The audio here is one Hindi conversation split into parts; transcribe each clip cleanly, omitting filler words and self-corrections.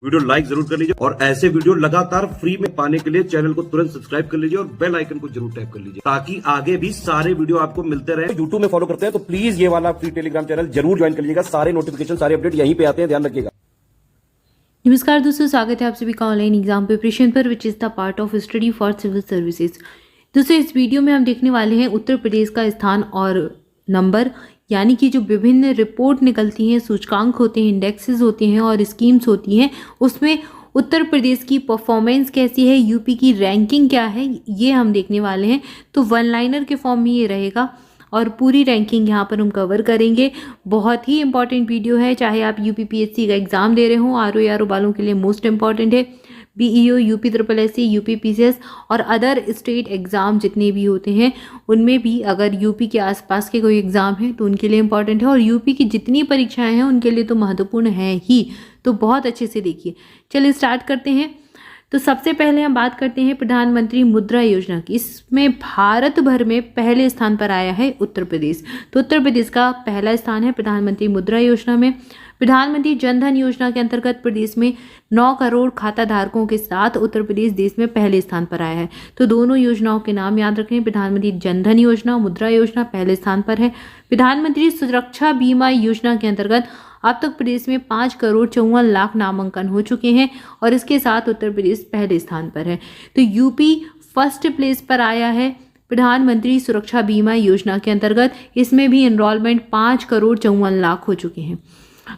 वीडियो लाइक जरूर कर लीजिए और ऐसे वीडियो लगातार फ्री में पाने के लिए चैनल को तुरंत सब्सक्राइब कर लीजिए और बेल आइकन को जरूर टैप कर लीजिए ताकि आगे भी सारे वीडियो आपको मिलते रहे। यूट्यूब में फॉलो करते हैं तो प्लीज ये वाला फ्री टेलीग्राम चैनल जरूर ज्वाइन कर लीजिएगा। सारे नोटिफिकेशन सारे अपडेट यहीं पे आते हैं, ध्यान रखिएगा। नमस्कार दोस्तों, स्वागत है आप सभी का ऑनलाइन एग्जाम प्रिपरेशन पर which is the part of study for civil services. दोस्तों इस वीडियो में हम देखने वाले हैं उत्तर प्रदेश का स्थान और नंबर, यानी कि जो विभिन्न रिपोर्ट निकलती हैं, सूचकांक होते हैं, इंडेक्सेस होते हैं और स्कीम्स होती हैं, उसमें उत्तर प्रदेश की परफॉर्मेंस कैसी है, यूपी की रैंकिंग क्या है, ये हम देखने वाले हैं। तो वन लाइनर के फॉर्म में ये रहेगा और पूरी रैंकिंग यहाँ पर हम कवर करेंगे। बहुत ही इंपॉर्टेंट वीडियो है, चाहे आप यूपीपीएससी का एग्ज़ाम दे रहे हो, आरओ वालों के लिए मोस्ट इंपॉर्टेंट है। BEO, UP triple SC, UP PCS और अदर स्टेट एग्ज़ाम जितने भी होते हैं उनमें भी अगर यूपी के आसपास के कोई एग्ज़ाम है तो उनके लिए इंपॉर्टेंट है, और यूपी की जितनी परीक्षाएं हैं उनके लिए तो महत्वपूर्ण है ही। तो बहुत अच्छे से देखिए। चलिए स्टार्ट करते हैं। तो सबसे पहले हम बात करते हैं प्रधानमंत्री मुद्रा योजना की। इसमें भारत भर में पहले स्थान पर आया है उत्तर प्रदेश। तो उत्तर प्रदेश का पहला स्थान है प्रधानमंत्री मुद्रा योजना में। प्रधानमंत्री जनधन योजना के अंतर्गत प्रदेश में 9 करोड़ खाता धारकों के साथ उत्तर प्रदेश देश में पहले स्थान पर आया है। तो दोनों योजनाओं के नाम याद रखें, प्रधानमंत्री जनधन योजना, मुद्रा योजना पहले स्थान पर है। प्रधानमंत्री सुरक्षा बीमा योजना के अंतर्गत अब तक प्रदेश में 5 करोड़ 54 लाख नामांकन हो चुके हैं और इसके साथ उत्तर प्रदेश पहले स्थान पर है। तो यूपी फर्स्ट प्लेस पर आया है प्रधानमंत्री सुरक्षा बीमा योजना के अंतर्गत। इसमें भी एनरोलमेंट 5 करोड़ 54 लाख हो चुके हैं।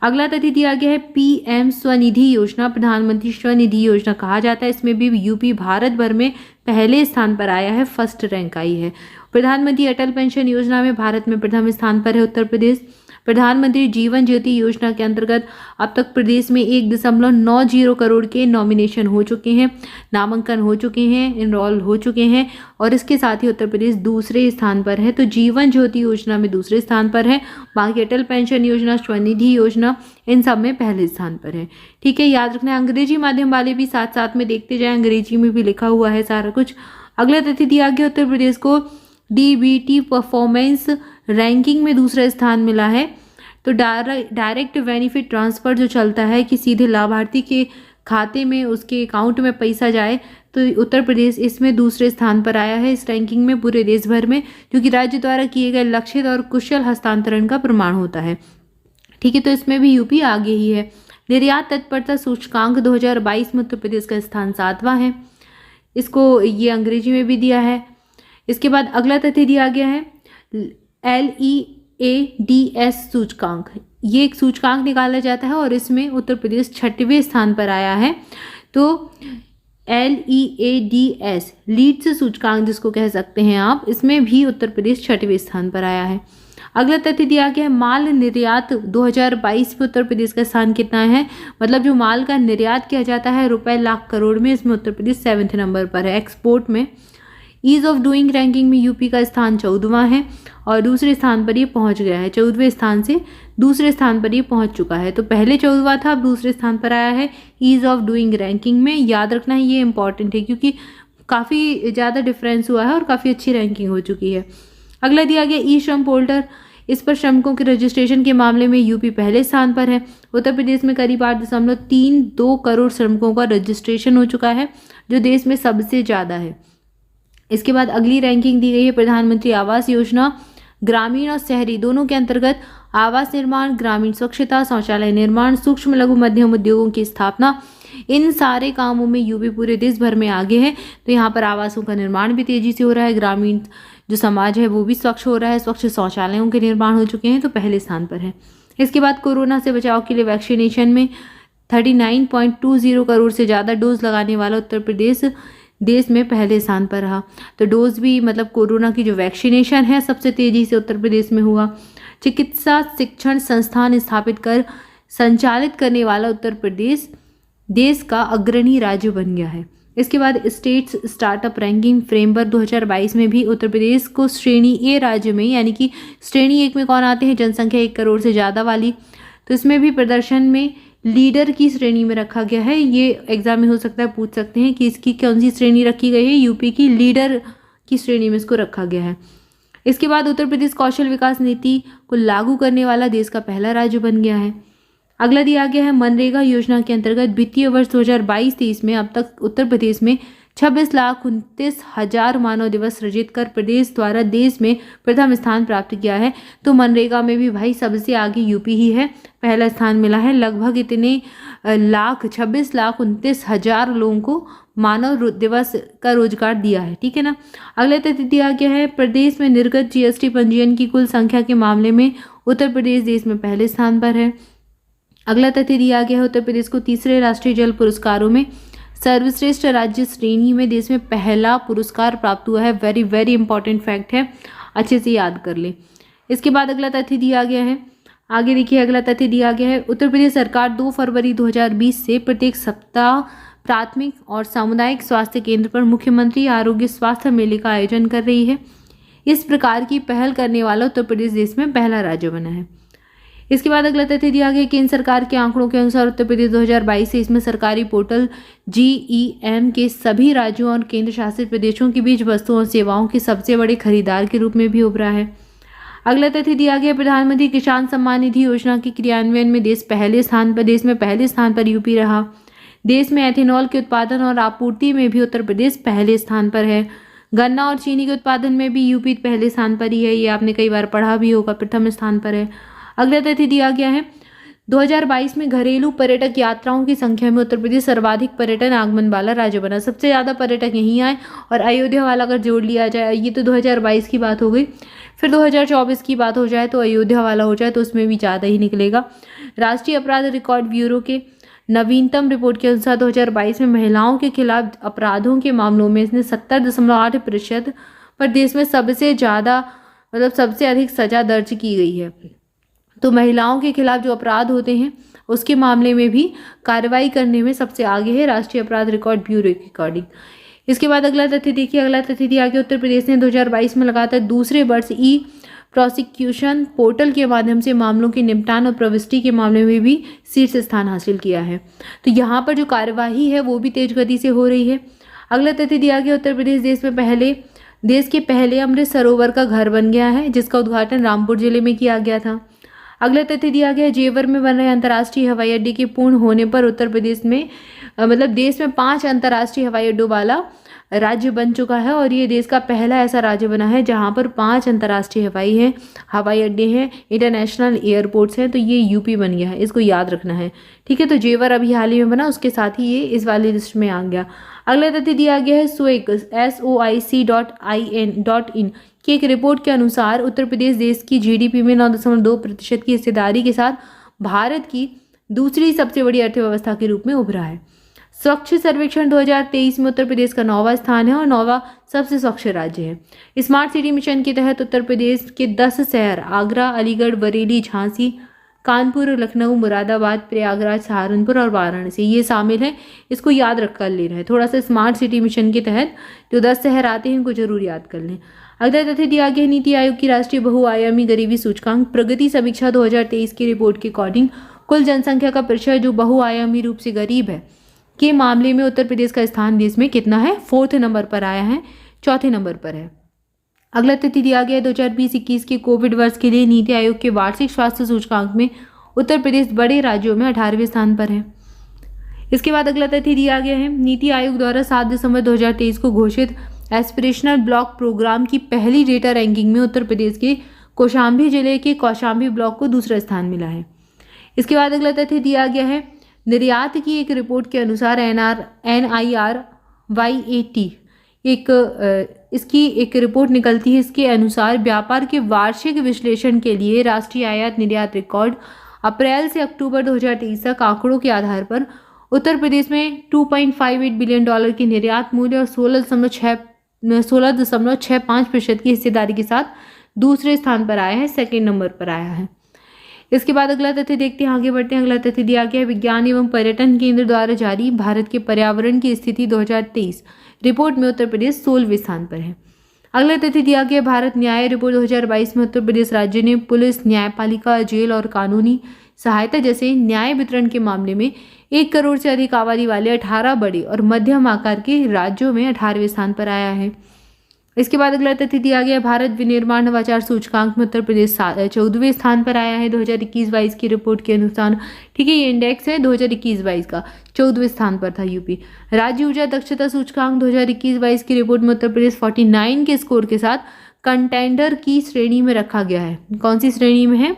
अगला तथ्य दिया गया है पीएम स्वनिधि योजना। प्रधानमंत्री स्वनिधि योजना कहा जाता है, इसमें भी यूपी भारत भर में पहले स्थान पर आया है, फर्स्ट रैंक आई है। प्रधानमंत्री अटल पेंशन योजना में भारत में प्रथम स्थान पर है उत्तर प्रदेश। प्रधानमंत्री जीवन ज्योति योजना के अंतर्गत अब तक प्रदेश में 1.90 करोड़ के नॉमिनेशन हो चुके हैं, नामांकन हो चुके हैं, एनरोल हो चुके हैं और इसके साथ ही उत्तर प्रदेश दूसरे स्थान पर है। तो जीवन ज्योति योजना में दूसरे स्थान पर है, बाकी अटल पेंशन योजना, स्वनिधि योजना इन सब में पहले स्थान पर है। ठीक है, याद रखना है। अंग्रेजी माध्यम वाले भी साथ साथ में देखते जाएं, अंग्रेजी में भी लिखा हुआ है सारा कुछ। अगला तथ्य दिया गया उत्तर प्रदेश को डीबीटी परफॉर्मेंस रैंकिंग में दूसरा स्थान मिला है। तो डायरेक्ट बेनिफिट ट्रांसफ़र जो चलता है कि सीधे लाभार्थी के खाते में, उसके अकाउंट में पैसा जाए, तो उत्तर प्रदेश इसमें दूसरे स्थान पर आया है इस रैंकिंग में पूरे देश भर में, क्योंकि राज्य द्वारा किए गए लक्षित और कुशल हस्तांतरण का प्रमाण होता है। ठीक है, तो इसमें भी यूपी आगे ही है। निर्यात तत्परता सूचकांक 2022 में उत्तर प्रदेश का स्थान 7वां है। इसको ये अंग्रेजी में भी दिया है। इसके बाद अगला तथ्य दिया गया है LEADS सूचकांक। ये एक सूचकांक निकाला जाता है और इसमें उत्तर प्रदेश 6वें स्थान पर आया है। तो LEADS लीड्स सूचकांक जिसको कह सकते हैं आप, इसमें भी उत्तर प्रदेश 6वें स्थान पर आया है। अगला तथ्य दिया गया है माल निर्यात 2022 में उत्तर प्रदेश का स्थान कितना है, मतलब जो माल का निर्यात किया जाता है रुपए लाख करोड़ में, इसमें उत्तर प्रदेश 7वें नंबर पर है एक्सपोर्ट में। ईज ऑफ डूइंग रैंकिंग में यूपी का स्थान 14वां है और दूसरे स्थान पर ये पहुंच गया है। 14वें स्थान से दूसरे स्थान पर ये पहुंच चुका है। तो पहले 14वां था, अब दूसरे स्थान पर आया है ईज ऑफ डूइंग रैंकिंग में। याद रखना है, ये इंपॉर्टेंट है क्योंकि काफ़ी ज़्यादा डिफरेंस हुआ है और काफ़ी अच्छी रैंकिंग हो चुकी है। अगला दिया गया ई श्रम पोर्टल। इस पर श्रमिकों के रजिस्ट्रेशन के मामले में यूपी पहले स्थान पर है। उत्तर प्रदेश में करीब 8.32 करोड़ श्रमिकों का रजिस्ट्रेशन हो चुका है, जो देश में सबसे ज़्यादा है। इसके बाद अगली रैंकिंग दी गई है प्रधानमंत्री आवास योजना। ग्रामीण और शहरी दोनों के अंतर्गत आवास निर्माण, ग्रामीण स्वच्छता, शौचालय निर्माण, सूक्ष्म लघु मध्यम उद्योगों की स्थापना, इन सारे कामों में यूपी पूरे देश भर में आगे है। तो यहाँ पर आवासों का निर्माण भी तेजी से हो रहा है, ग्रामीण जो समाज है वो भी स्वच्छ हो रहा है, स्वच्छ शौचालयों के निर्माण हो चुके हैं, तो पहले स्थान पर है। इसके बाद कोरोना से बचाव के लिए वैक्सीनेशन में 39.20 करोड़ से ज़्यादा डोज लगाने वाला उत्तर प्रदेश देश में पहले स्थान पर रहा। तो डोज भी, मतलब कोरोना की जो वैक्सीनेशन है, सबसे तेजी से उत्तर प्रदेश में हुआ। चिकित्सा शिक्षण संस्थान स्थापित कर संचालित करने वाला उत्तर प्रदेश देश का अग्रणी राज्य बन गया है। इसके बाद स्टेट्स स्टार्टअप रैंकिंग फ्रेमवर्क 2022 में भी उत्तर प्रदेश को श्रेणी ए राज्य में, यानी कि श्रेणी 1 में कौन आते हैं, जनसंख्या 1 करोड़ से ज़्यादा वाली, तो इसमें भी प्रदर्शन में लीडर की श्रेणी में रखा गया है। ये एग्जाम में हो सकता है पूछ सकते हैं कि इसकी कौन सी श्रेणी रखी गई है, यूपी की लीडर की श्रेणी में इसको रखा गया है। इसके बाद उत्तर प्रदेश कौशल विकास नीति को लागू करने वाला देश का पहला राज्य बन गया है। अगला दिया गया है मनरेगा योजना के अंतर्गत वित्तीय वर्ष 2022-23 में अब तक उत्तर प्रदेश में 26,29,000 मानव दिवस सृजित कर प्रदेश द्वारा देश में प्रथम स्थान प्राप्त किया है। तो मनरेगा में भी भाई सबसे आगे यूपी ही है, पहला स्थान मिला है। लगभग इतने 26,29,000 लोगों को मानव दिवस का रोजगार दिया है, ठीक है ना। अगला तथ्य दिया गया है प्रदेश में निर्गत जीएसटी पंजीयन की कुल संख्या के मामले में उत्तर प्रदेश देश में पहले स्थान पर है। अगला तथ्य दिया गया है उत्तर प्रदेश को तीसरे राष्ट्रीय जल पुरस्कारों में सर्वश्रेष्ठ राज्य श्रेणी में देश में पहला पुरस्कार प्राप्त हुआ है। वेरी वेरी इंपॉर्टेंट फैक्ट है, अच्छे से याद कर ले। इसके बाद अगला तथ्य दिया गया है, आगे देखिए अगला तथ्य दिया गया है उत्तर प्रदेश सरकार 2 फरवरी 2020 से प्रत्येक सप्ताह प्राथमिक और सामुदायिक स्वास्थ्य केंद्र पर मुख्यमंत्री आरोग्य स्वास्थ्य मेले का आयोजन कर रही है। इस प्रकार की पहल करने वाला उत्तर प्रदेश देश में पहला राज्य बना है। इसके बाद अगला तथ्य दिया गया केंद्र सरकार के आंकड़ों के अनुसार उत्तर प्रदेश 2022 से इसमें सरकारी पोर्टल GEM के सभी राज्यों और केंद्र शासित प्रदेशों के बीच वस्तुओं और सेवाओं के सबसे बड़े खरीदार के रूप में भी उभरा है। अगला तथ्य दिया गया प्रधानमंत्री किसान सम्मान निधि योजना के क्रियान्वयन में देश में पहले स्थान पर यूपी रहा। देश में एथेनॉल के उत्पादन और आपूर्ति में भी उत्तर प्रदेश पहले स्थान पर है। गन्ना और चीनी के उत्पादन में भी यूपी पहले स्थान पर ही है, ये आपने कई बार पढ़ा भी होगा, प्रथम स्थान पर है। अगला तथ्य दिया गया है 2022 में घरेलू पर्यटक यात्राओं की संख्या में उत्तर प्रदेश सर्वाधिक पर्यटन आगमन वाला राज्य बना। सबसे ज़्यादा पर्यटक यहीं आए, और अयोध्या वाला अगर जोड़ लिया जाए, ये तो 2022 की बात हो गई, फिर 2024 की बात हो जाए तो अयोध्या वाला हो जाए तो उसमें भी ज़्यादा ही निकलेगा। राष्ट्रीय अपराध रिकॉर्ड ब्यूरो के नवीनतम रिपोर्ट के अनुसार 2022 में महिलाओं के खिलाफ अपराधों के मामलों में इसने 70.8% पर देश में सबसे ज़्यादा सबसे अधिक सजा दर्ज की गई है। तो महिलाओं के खिलाफ जो अपराध होते हैं उसके मामले में भी कार्रवाई करने में सबसे आगे है राष्ट्रीय अपराध रिकॉर्ड ब्यूरो के अकॉर्डिंग। इसके बाद अगला तथ्य देखिए, अगला तथ्य दिया गया उत्तर प्रदेश ने 2022 में लगातार दूसरे वर्ष ई प्रोसिक्यूशन पोर्टल के माध्यम से मामलों के निपटान और प्रविष्टि के मामले में भी शीर्ष स्थान हासिल किया है। तो यहाँ पर जो कार्यवाही है वो भी तेज गति से हो रही है। अगला तथ्य दिया गया उत्तर प्रदेश देश के पहले अमृत सरोवर का घर बन गया है, जिसका उद्घाटन रामपुर जिले में किया गया था। अगला तथ्य दिया गया जेवर में बन रहे अंतर्राष्ट्रीय हवाई अड्डे के पूर्ण होने पर उत्तर प्रदेश में देश में 5 अंतर्राष्ट्रीय हवाई अड्डों वाला राज्य बन चुका है, और ये देश का पहला ऐसा राज्य बना है जहां पर 5 अंतर्राष्ट्रीय हवाई अड्डे हैं, इंटरनेशनल एयरपोर्ट्स हैं। तो ये यूपी बन गया है, इसको याद रखना है, ठीक है। तो जेवर अभी हाल ही में बना, उसके साथ ही ये इस वाली लिस्ट में आ गया। अगला तथ्य दिया गया है SOIC.in की एक रिपोर्ट के अनुसार उत्तर प्रदेश देश की GDP में 9.2% की हिस्सेदारी के साथ भारत की दूसरी सबसे बड़ी अर्थव्यवस्था के रूप में उभरा है। स्वच्छ सर्वेक्षण 2023 में उत्तर प्रदेश का 9वां स्थान है और 9वां सबसे स्वच्छ राज्य है। स्मार्ट सिटी मिशन के तहत उत्तर प्रदेश के 10 शहर आगरा, अलीगढ़, बरेली, झांसी, कानपुर, लखनऊ, मुरादाबाद, प्रयागराज, सहारनपुर और वाराणसी ये शामिल हैं। इसको याद रख कर लेना है, थोड़ा सा स्मार्ट सिटी मिशन के तहत जो 10 शहर आते हैं इनको जरूर याद कर लें। अगला तथ्य दिया गया नीति आयोग की राष्ट्रीय बहुआयामी गरीबी सूचकांक प्रगति समीक्षा 2023 की रिपोर्ट के अकॉर्डिंग कुल जनसंख्या का प्रतिशत जो बहुआयामी रूप से गरीब है के मामले में उत्तर प्रदेश का स्थान देश में कितना है, 4th नंबर पर आया है, 4थे नंबर पर है। अगला तथ्य दिया गया 2020-21 के कोविड वर्ष के लिए नीति आयोग के वार्षिक स्वास्थ्य सूचकांक में उत्तर प्रदेश बड़े राज्यों में 18वें स्थान पर है। इसके बाद अगला तथ्य दिया गया है नीति आयोग द्वारा 7 दिसंबर 2023 को घोषित एस्पिरेशनल ब्लॉक प्रोग्राम की पहली डेटा रैंकिंग में उत्तर प्रदेश के कौशाम्बी जिले के कौशाम्बी ब्लॉक को दूसरा स्थान मिला है। इसके बाद अगला तथ्य दिया गया है निर्यात की एक रिपोर्ट के अनुसार NIRYAT इसकी एक रिपोर्ट निकलती है। इसके अनुसार व्यापार के वार्षिक विश्लेषण के लिए राष्ट्रीय आयात निर्यात रिकॉर्ड अप्रैल से अक्टूबर 2023 तक आंकड़ों के आधार पर उत्तर प्रदेश में $2.58 बिलियन की निर्यात मूल्य और 16.65% की हिस्सेदारी के साथ दूसरे स्थान पर आया है, 2nd नंबर पर आया है। इसके बाद अगला तथ्य देखते हैं, आगे बढ़ते हैं। अगला तथ्य दिया गया है विज्ञान एवं पर्यटन केंद्र द्वारा जारी भारत के पर्यावरण की स्थिति 2023 रिपोर्ट में उत्तर प्रदेश 16वें स्थान पर है। अगला तथ्य दिया गया भारत न्याय रिपोर्ट 2022 में उत्तर प्रदेश राज्य ने पुलिस, न्यायपालिका, जेल और कानूनी सहायता जैसे न्याय वितरण के मामले में 1 करोड़ से अधिक आबादी वाले 18 बड़े और मध्यम आकार के राज्यों में 18वें स्थान पर आया है। इसके बाद अगला तथ्य दिया गया, भारत विनिर्माण नवाचार सूचकांक में उत्तर प्रदेश 14वें स्थान पर आया है 2021-22 की रिपोर्ट के अनुसार। ठीक है, ये इंडेक्स है 2021-22 का, 14वें स्थान पर था यूपी। राज्य ऊर्जा दक्षता सूचकांक 2021-22 की रिपोर्ट में उत्तर प्रदेश 49 के स्कोर के साथ कंटेंडर की श्रेणी में रखा गया है। कौन सी श्रेणी में है?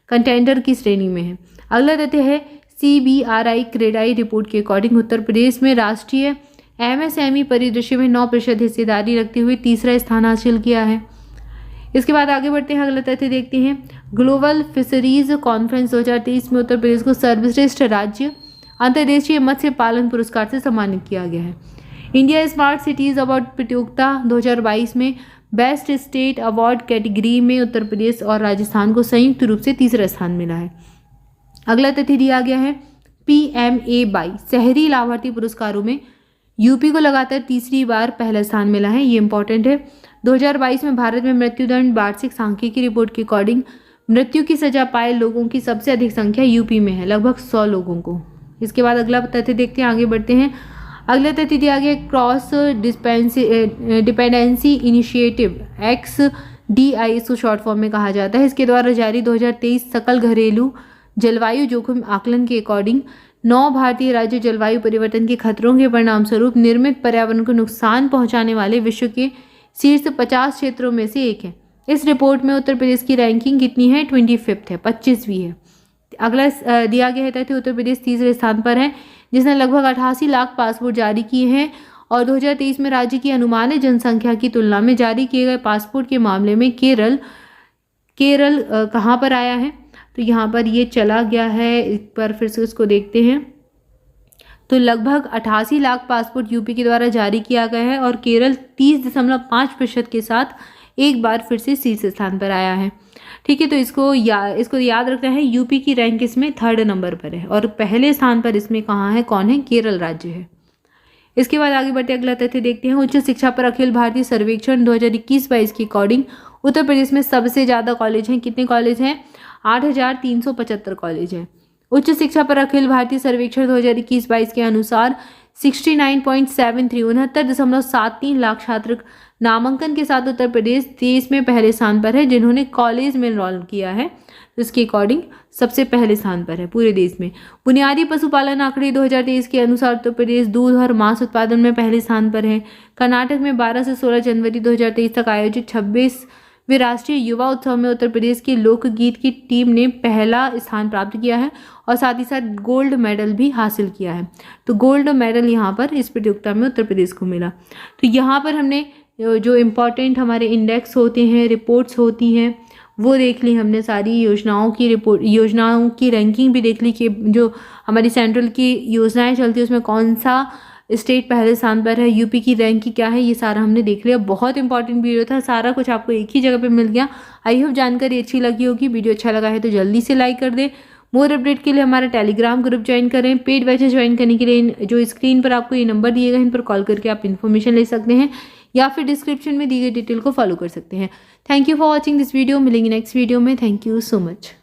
कंटेंडर की श्रेणी में है। अगला तथ्य है, CBRI क्रेडाई रिपोर्ट के अकॉर्डिंग उत्तर प्रदेश में राष्ट्रीय MSME परिदृश्य में 9% हिस्सेदारी रखते हुए तीसरा स्थान हासिल किया है। इसके बाद आगे बढ़ते हैं, अगला तथ्य देखते हैं, ग्लोबल फिशरीज कॉन्फ्रेंस 2023 में उत्तर प्रदेश को सर्वश्रेष्ठ राज्य अंतर्देशीय मत्स्य पालन पुरस्कार से सम्मानित किया गया है। इंडिया स्मार्ट सिटीज अवार्ड प्रतियोगिता 2022 में बेस्ट स्टेट अवार्ड कैटेगरी में उत्तर प्रदेश और राजस्थान को संयुक्त रूप से तीसरा स्थान मिला है। अगला तथ्य दिया गया है, PMAY शहरी लाभार्थी पुरस्कारों में यूपी को लगातार तीसरी बार पहला स्थान मिला है। ये इंपॉर्टेंट है। 2022 में भारत में मृत्युदंड वार्षिक सांख्यिकी रिपोर्ट के अकॉर्डिंग मृत्यु की सजा पाए लोगों की सबसे अधिक संख्या यूपी में है, लगभग 100 लोगों को। इसके बाद अगला तथ्य देखते हैं, आगे बढ़ते हैं। अगला तथ्य दिया गया, क्रॉस डिपेंडेंसी इनिशिएटिव XDI इसको शॉर्ट फॉर्म में कहा जाता है। इसके द्वारा जारी 2023 सकल घरेलू जलवायु जोखिम आकलन के अकॉर्डिंग 9 भारतीय राज्य जलवायु परिवर्तन के खतरों के परिणाम स्वरूप निर्मित पर्यावरण को नुकसान पहुंचाने वाले विश्व के शीर्ष 50 क्षेत्रों में से एक है। इस रिपोर्ट में उत्तर प्रदेश की रैंकिंग कितनी है? 25th है, 25वीं है। अगला दिया गया है तथ्य, उत्तर प्रदेश तीसरे स्थान पर है, जिसने लगभग 88 लाख पासपोर्ट जारी किए हैं और 2023 में राज्य की अनुमानित जनसंख्या की तुलना में जारी किए गए पासपोर्ट के मामले में केरल कहाँ पर आया है? तो यहाँ पर ये चला गया है। इस पर फिर से उसको देखते हैं, तो लगभग 88 लाख पासपोर्ट यूपी के द्वारा जारी किया गया है और केरल 30.5% के साथ एक बार फिर से शीर्ष स्थान पर आया है। ठीक है, तो इसको याद रखना है। यूपी की रैंक इसमें 3rd नंबर पर है और पहले स्थान पर इसमें कहाँ है? कौन है? केरल राज्य है। इसके बाद आगे बढ़ते अगला तथ्य देखते हैं, उच्च शिक्षा पर अखिल भारतीय सर्वेक्षण 2021-22 के अकॉर्डिंग उत्तर प्रदेश में सबसे ज़्यादा कॉलेज हैं। कितने कॉलेज हैं? 8,375 कॉलेज हैं। उच्च शिक्षा पर अखिल भारतीय सर्वेक्षण 2021-22 के अनुसार 69.73 लाख छात्र नामांकन के साथ उत्तर प्रदेश देश में पहले स्थान पर है जिन्होंने कॉलेज में एनरोल किया है। तो इसके अकॉर्डिंग सबसे पहले स्थान पर है पूरे देश में। बुनियादी पशुपालन आंकड़े 2023 के अनुसार उत्तर प्रदेश दूध और मांस उत्पादन में पहले स्थान पर है। कर्नाटक में 12 से 16 जनवरी 2023 तक आयोजित 26वें राष्ट्रीय युवा उत्सव में उत्तर प्रदेश के लोकगीत की टीम ने पहला स्थान प्राप्त किया है और साथ ही साथ गोल्ड मेडल भी हासिल किया है। तो गोल्ड मेडल यहाँ पर इस प्रतियोगिता में उत्तर प्रदेश को मिला। तो यहाँ पर हमने जो इम्पोर्टेंट हमारे इंडेक्स होते हैं, रिपोर्ट्स होती हैं, वो देख ली हमने। सारी योजनाओं की रैंकिंग भी देख ली कि जो हमारी सेंट्रल की योजनाएं चलती है उसमें कौन सा स्टेट पहले स्थान पर है, यूपी की रैंकिंग क्या है, ये सारा हमने देख लिया। बहुत इंपॉर्टेंट वीडियो था, सारा कुछ आपको एक ही जगह पे मिल गया। आई होप जानकारी अच्छी लगी होगी। वीडियो अच्छा लगा है तो जल्दी से लाइक कर दें। मोर अपडेट के लिए हमारा टेलीग्राम ग्रुप ज्वाइन करें। पेड बैचेस ज्वाइन करने के लिए जो स्क्रीन पर आपको ये नंबर दिए गए इन पर कॉल करके आप इन्फॉर्मेशन ले सकते हैं या फिर डिस्क्रिप्शन में दी गई डिटेल को फॉलो कर सकते हैं। Thank you for watching this video. मिलेंगे नेक्स्ट वीडियो में। Thank you so much.